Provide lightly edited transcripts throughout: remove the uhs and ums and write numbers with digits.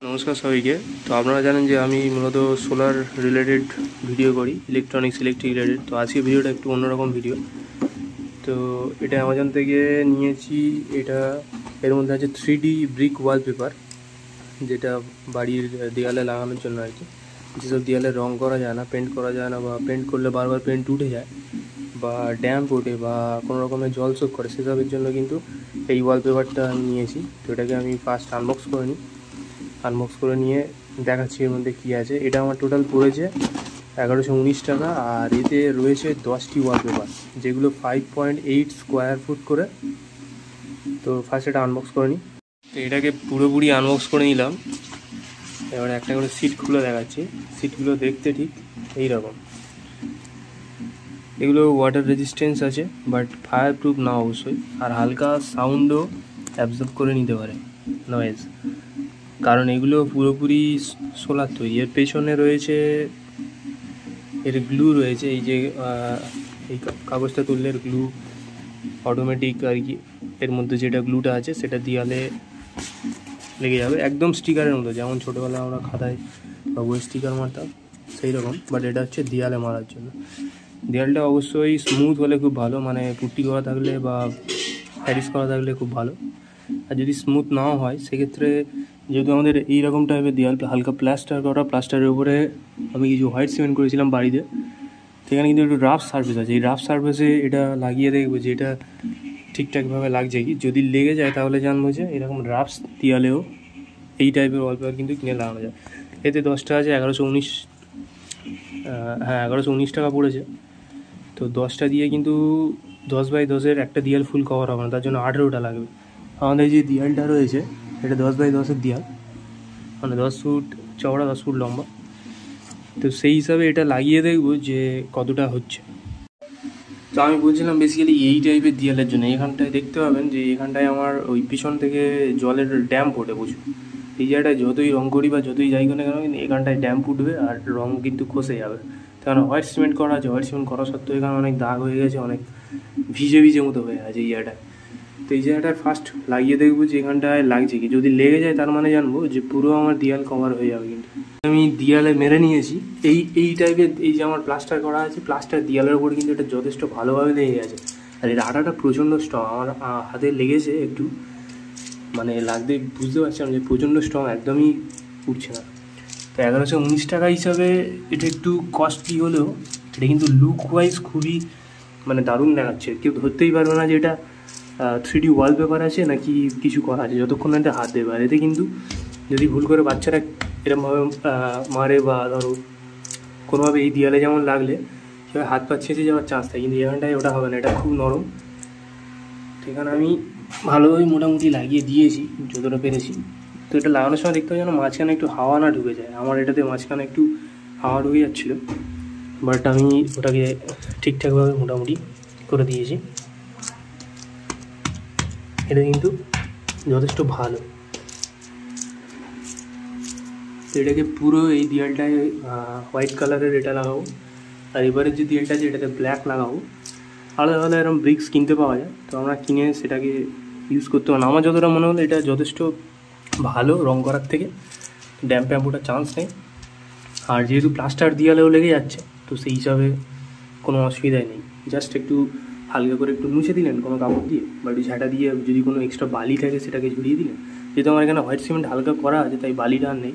নমস্কার সবাইকে। তো আপনারা জানেন যে আমি মূলত সোলার রিলেটেড ভিডিও করি, ইলেকট্রিক রিলেটেড। তো আজকে ভিডিওটা একটু অন্যরকম ভিডিও। তো এটা অ্যামাজন থেকে নিয়েছি। এর মধ্যে আছে 3D ব্রিক ওয়ালপেপার, যেটা বাড়ির দেয়ালে লাগানোর জন্য আর কি। যেসব দেয়ালে রং করা যায় না, পেন্ট করা যায় না, বা পেন্ট করলে বারবার পেন্ট উঠে যায়, বা ড্যাম্প ওঠে, বা কোনো রকমের জল শোক করে, সেসবের জন্য কিন্তু এই ওয়ালপেপারটা আমি নিয়েছি। তো এটাকে আমি ফার্স্ট আনবক্স করে নিয়ে দেখাচ্ছি এর মধ্যে কী আছে। এটা আমার টোটাল পড়েছে 1119 টাকা। আর এতে রয়েছে 10টি ওয়ালপেপার, যেগুলো 5.8 স্কোয়ার ফুট করে। তো ফার্স্ট এটা আনবক্স করে নিই। তো এটাকে পুরোপুরি আনবক্স করে নিলাম। এবার একটা করে সিট খুলে দেখাচ্ছি। সিটগুলো দেখতে ঠিক এই রকম। এগুলো ওয়াটার রেজিস্ট্যান্স আছে, বাট ফায়ার প্রুফ না অবশ্যই। আর হালকা সাউন্ডও অ্যাবজর্ব করে নিতে পারে, নয়েজ, কারণ এগুলো পুরোপুরি সোলার তৈরি। এর পেছনে রয়েছে এর গ্লু রয়েছে, এই যে এই কাগজটা তুললে এর গ্লু অটোমেটিক আর কি। এর মধ্যে যেটা গ্লুটা আছে সেটা দেয়ালে লেগে যাবে, একদম স্টিকারের মতো, যেমন ছোটোবেলায় আমরা খাতায় বা বই স্টিকার মারতাম সেই রকম। বাট এটা হচ্ছে দেয়ালে মারার জন্য। দেয়ালটা অবশ্যই স্মুথ হলে খুব ভালো, মানে পুট্টি করা থাকলে বা প্যারিস করা থাকলে খুব ভালো। আর যদি স্মুথ নাও হয় সেক্ষেত্রে, যেহেতু আমাদের এইরকম টাইপের দেয়াল, হালকা প্লাস্টার করা, প্লাস্টারের উপরে আমি কিছু হোয়াইট সিমেন্ট করেছিলাম বাড়িতে, সেখানে কিন্তু একটু রাফ সারফেস আছে। এই রাফ সারফেসে এটা লাগিয়ে দেখবো যে এটা ঠিকঠাকভাবে লাগছে কি। যদি লেগে যায় তাহলে জানবো যে এরকম রাফ দেয়ালেও এই টাইপের ওয়ালপেপার কিন্তু কিনে লাগানো যায়। এতে 10টা আছে, 1119 টাকা পড়েছে। তো 10টা দিয়ে কিন্তু 10x10-এর একটা দেয়াল ফুল কভার হবে না, তার জন্য 18টা লাগবে। আমাদের যে দেয়ালটা রয়েছে এটা 10x10-এর দেয়াল, মানে 10 ফুট চওড়া, 10 ফুট লম্বা। তো সেই হিসাবে এটা লাগিয়ে দেখবো যে কতটা হচ্ছে। তো আমি বলছিলাম বেসিক্যালি এই টাইপের দেয়ালের জন্য এখানটায় দেখতে পাবেন যে এখানটায় আমার ওই পিছন থেকে জলের ড্যাম্প ওঠে প্রচুর। এই জায়গাটায় যতই রং করি বা যতই যাই না কেন, কিন্তু এখানটায় ড্যাম্প উঠবে আর রং কিন্তু খসে যাবে। কারণ হোয়াইট সিমেন্ট করা আছে, হোয়াইট সিমেন্ট করা সত্ত্বেও এখানে অনেক দাগ হয়ে গেছে, অনেক ভিজে মতো হয়ে আছে এই জায়গাটায়। তো এই জায়গাটায় ফার্স্ট লাগিয়ে দেখবো যে এখানটায় লাগছে কি। যদি লেগে যায় তার মানে জানবো যে পুরো আমার দেয়াল কভার হয়ে যাবে। কিন্তু আমি দেয়ালে মেরে নিয়েছি এই টাইপের, এই যে আমার প্লাস্টার করা আছে, প্লাস্টার দেয়ালের উপর কিন্তু এটা যথেষ্ট ভালোভাবে লেগে গেছে। আর এর আটাটা প্রচণ্ড স্ট্রং, আমার হাতে লেগেছে একটু, মানে লাগতে বুঝতে পারছিলাম যে প্রচণ্ড স্ট্রং, একদমই উঠছে না। তো 1119 টাকা হিসাবে এটা একটু কস্টলি হলেও এটা কিন্তু লুক ওয়াইজ খুবই মানে দারুণ দেখাচ্ছে। কেউ ধরতেই পারবে না যে এটা 3D ওয়ালপেপার আছে নাকি কিছু করা আছে, যতক্ষণ না এটা হাত দেবে। আর এতে কিন্তু যদি ভুল করে বাচ্চারা এরকমভাবে মারে, বা ধরো কোনোভাবে এই দেয়ালে যেমন লাগলে সেভাবে হাত পা ছেঁচে যাওয়ার চান্স থাকে, কিন্তু এখানটায় ওটা হবে না, এটা খুব নরম। সেখানে আমি ভালোভাবে মোটামুটি লাগিয়ে দিয়েছি যতটা পেরেছি। তো এটা লাগানোর সময় দেখতে হবে যেন মাঝখানে একটু হাওয়া না ঢুকে যায়। আমার এটাতে মাঝখানে একটু হাওয়া ঢুকে যাচ্ছিলো, বাট আমি ওটাকে ঠিকঠাকভাবে মোটামুটি করে দিয়েছি। এটা কিন্তু যথেষ্ট ভালো। তো এটাকে পুরো এই দেয়ালটায় হোয়াইট কালারের এটা লাগাবো, আর এবারের যে দেয়ালটা আছে এটাতে ব্ল্যাক লাগাবো। আলাদা আলাদা এরকম ব্রিক্স কিনতে পাওয়া যায়, তো আমরা কিনে সেটাকে ইউজ করতে পারি। আমার যতটা মনে হলো এটা যথেষ্ট ভালো রং করার থেকে, ড্যাম্প ওঠার চান্স নেই। আর যেহেতু প্লাস্টার দেয়ালেও লেগে যাচ্ছে, তো সেই হিসাবে কোনো অসুবিধাই নেই। জাস্ট একটু হালকা করে একটু মুছে দিলেন কোনো কাপড় দিয়ে, বা একটু ঝাঁটা দিয়ে, যদি কোনো এক্সট্রা বালি থাকে সেটাকে ঝরিয়ে দিলেন। যেহেতু আমার এখানে হোয়াইট সিমেন্ট হালকা করা আছে, তাই বালিটা আর নেই,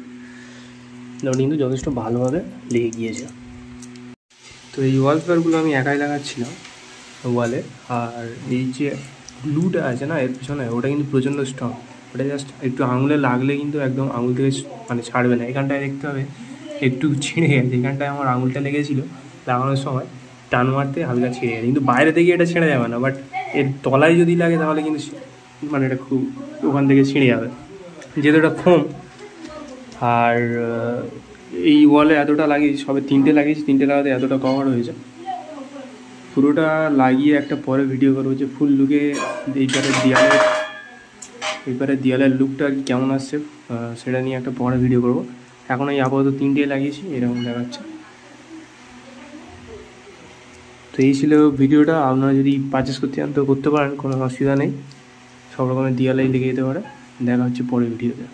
কিন্তু যথেষ্ট ভালোভাবে লেগে গিয়েছে। তো এই ওয়ালপেপারগুলো আমি একাই লাগাচ্ছিলাম ওয়ালে। আর এই যে গ্লুটা আছে না এর পিছনে, ওটা কিন্তু প্রচণ্ড স্ট্রং। ওটা জাস্ট একটু আঙুলে লাগলে কিন্তু একদম আঙুল থেকে মানে ছাড়বে না। এখানটায় দেখতে হবে একটু ছিঁড়ে গেছে, এখানটায় আমার আঙুলটা লেগেছিলো লাগানোর সময়, টান মারতে হালকা ছিঁড়ে গেছে। কিন্তু বাইরে থেকে এটা ছিঁড়ে যাবে না, বাট এর তলায় যদি লাগে তাহলে কিন্তু মানে এটা খুব ওখান থেকে ছিঁড়ে যাবে, যেহেতু এটা ফোম। আর এই ওয়ালে এতটা লাগিয়েছি, সবে 3টে লাগিয়েছি, 3টে লাগাতে এতটা কভার হয়েছে। পুরোটা লাগিয়ে একটা পরে ভিডিও করবো যে ফুল লুকে এইবারে দেয়ালের লুকটা আর কি কেমন আসছে, সেটা নিয়ে একটা পরে ভিডিও করবো। এখন এই আপাতত 3টে লাগিয়েছি, এরকম দেখাচ্ছে। তো এই ছিল ভিডিওটা। আপনারা যদি পারচেস করতে চান তো করতে পারেন, কোনো অসুবিধা নেই। সব রকমের দেয়ালেই লেগে যেতে পারে। দেখা হচ্ছে পরের ভিডিওতে।